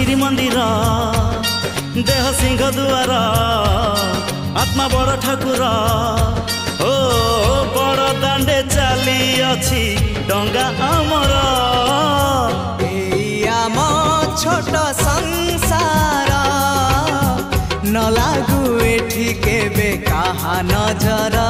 श्रीमंदिर देह सिंह दुआर आत्मा बड़ ठाकुर ओ बड़ दांडे चली अछि डंगा आमर आम छोट संसार न लागू एठी केबे कहा नजर।